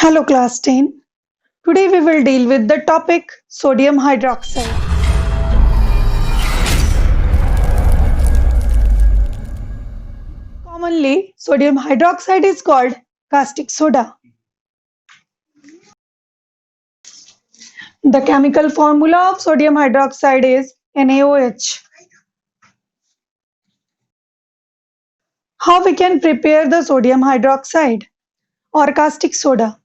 Hello class 10. Today we will deal with the topic sodium hydroxide. Commonly, sodium hydroxide is called caustic soda. The chemical formula of sodium hydroxide is NaOH. How we can prepare the sodium hydroxide or caustic soda?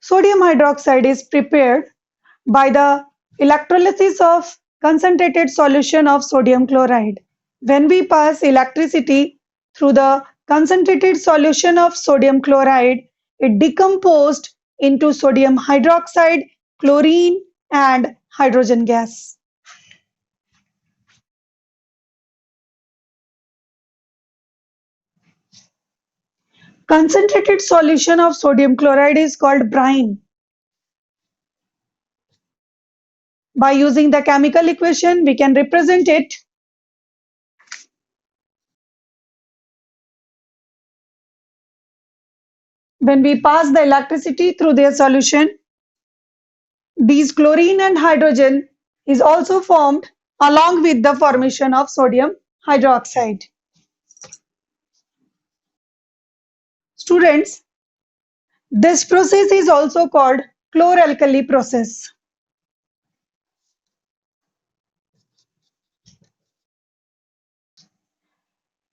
Sodium hydroxide is prepared by the electrolysis of concentrated solution of sodium chloride. When we pass electricity through the concentrated solution of sodium chloride, it decomposed into sodium hydroxide, chlorine, and hydrogen gas. Concentrated solution of sodium chloride is called brine. By using the chemical equation, we can represent it. When we pass the electricity through their solution, these chlorine and hydrogen is also formed along with the formation of sodium hydroxide. Students, this process is also called chloralkali process.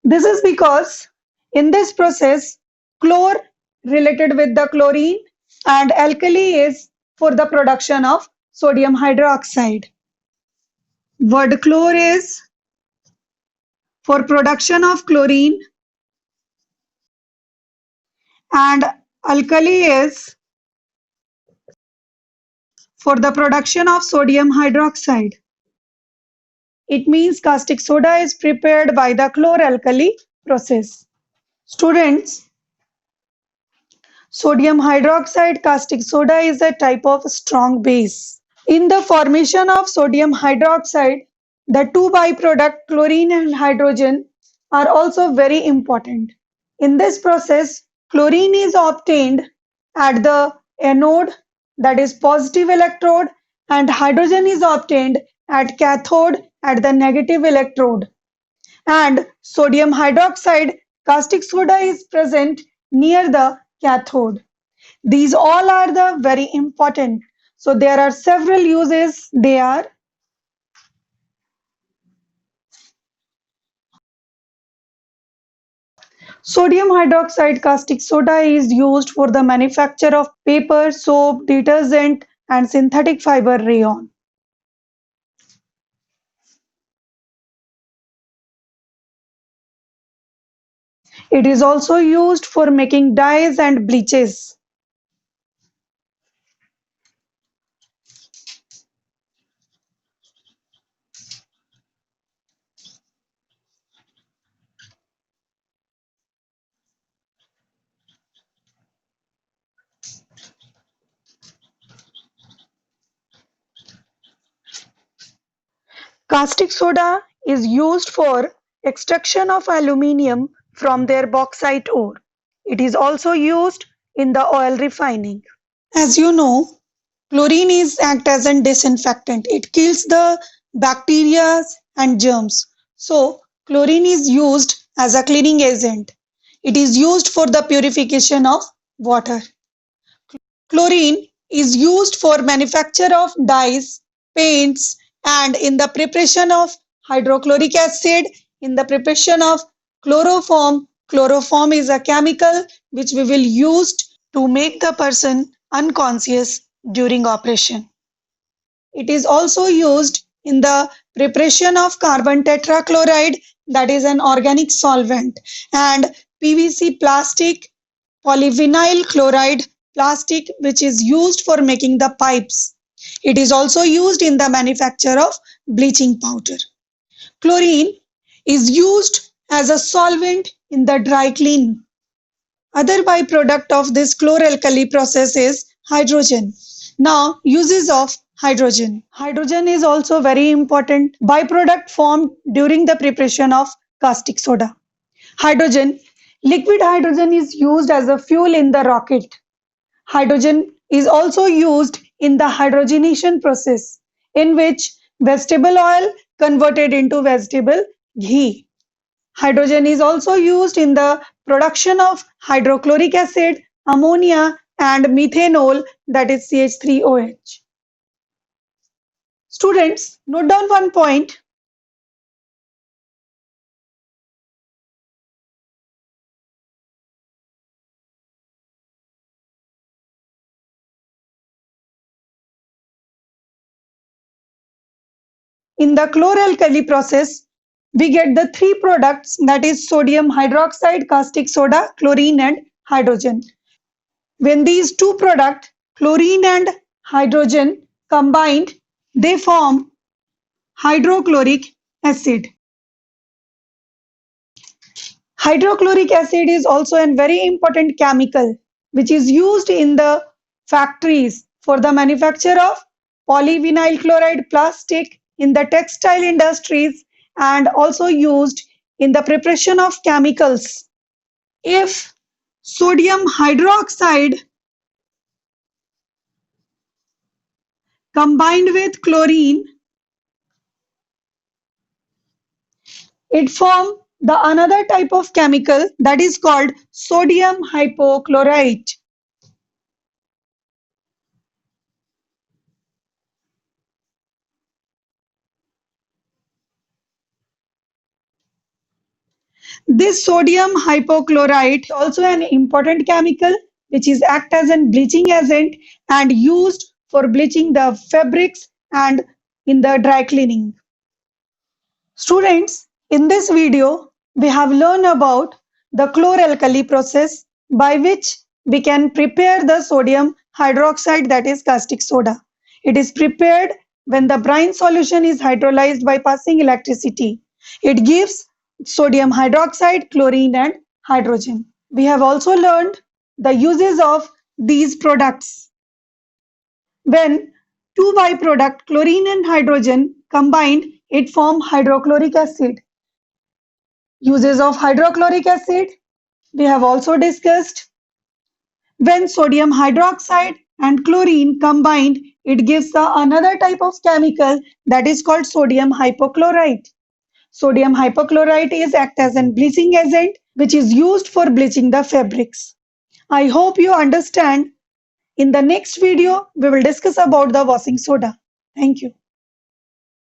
This is because in this process, chlor related with the chlorine and alkali is for the production of sodium hydroxide. Word chlor is for production of chlorine and alkali is for the production of sodium hydroxide. It means caustic soda is prepared by the chloralkali process. Students, sodium hydroxide caustic soda is a type of strong base. In the formation of sodium hydroxide, the two byproducts chlorine and hydrogen are also very important. In this process, chlorine is obtained at the anode, that is positive electrode, and hydrogen is obtained at cathode at the negative electrode. And sodium hydroxide caustic soda is present near the cathode. These all are the very important. So there are several uses. They are sodium hydroxide caustic soda is used for the manufacture of paper, soap, detergent, and synthetic fiber rayon. It is also used for making dyes and bleaches. Caustic soda is used for extraction of aluminium from their bauxite ore. It is also used in the oil refining. As you know, chlorine is act as a disinfectant. It kills the bacteria and germs. So, chlorine is used as a cleaning agent. It is used for the purification of water. Chlorine is used for manufacture of dyes, paints, and in the preparation of hydrochloric acid, in the preparation of chloroform. Chloroform is a chemical which we will use to make the person unconscious during operation. It is also used in the preparation of carbon tetrachloride, that is an organic solvent, and PVC plastic, polyvinyl chloride plastic, which is used for making the pipes. It is also used in the manufacture of bleaching powder. Chlorine is used as a solvent in the dry clean. Other byproduct of this chloralkali process is hydrogen. Now, uses of hydrogen. Hydrogen is also very important byproduct formed during the preparation of caustic soda. Hydrogen, liquid hydrogen is used as a fuel in the rocket. Hydrogen is also used in the hydrogenation process, in which vegetable oil converted into vegetable ghee. Hydrogen is also used in the production of hydrochloric acid, ammonia, and methanol, that is CH3OH. Students, note down one point. In the chloralkali process, we get the three products, that is sodium hydroxide, caustic soda, chlorine, and hydrogen. When these two products, chlorine and hydrogen, combined, they form hydrochloric acid. Hydrochloric acid is also a very important chemical which is used in the factories for the manufacture of polyvinyl chloride plastic, in the textile industries, and also used in the preparation of chemicals. If sodium hydroxide combined with chlorine, it forms the another type of chemical that is called sodium hypochlorite. This sodium hypochlorite is also an important chemical which is act as a bleaching agent and used for bleaching the fabrics and in the dry cleaning. Students, in this video, we have learned about the chloralkali process by which we can prepare the sodium hydroxide, that is caustic soda. It is prepared when the brine solution is hydrolyzed by passing electricity. It gives sodium hydroxide, chlorine, and hydrogen. We have also learned the uses of these products. When two byproduct chlorine and hydrogen combined, it form hydrochloric acid. Uses of hydrochloric acid we have also discussed. When sodium hydroxide and chlorine combined, it gives the another type of chemical that is called sodium hypochlorite. Sodium hypochlorite is act as a bleaching agent which is used for bleaching the fabrics. I hope you understand. In the next video, we will discuss about the washing soda. Thank you.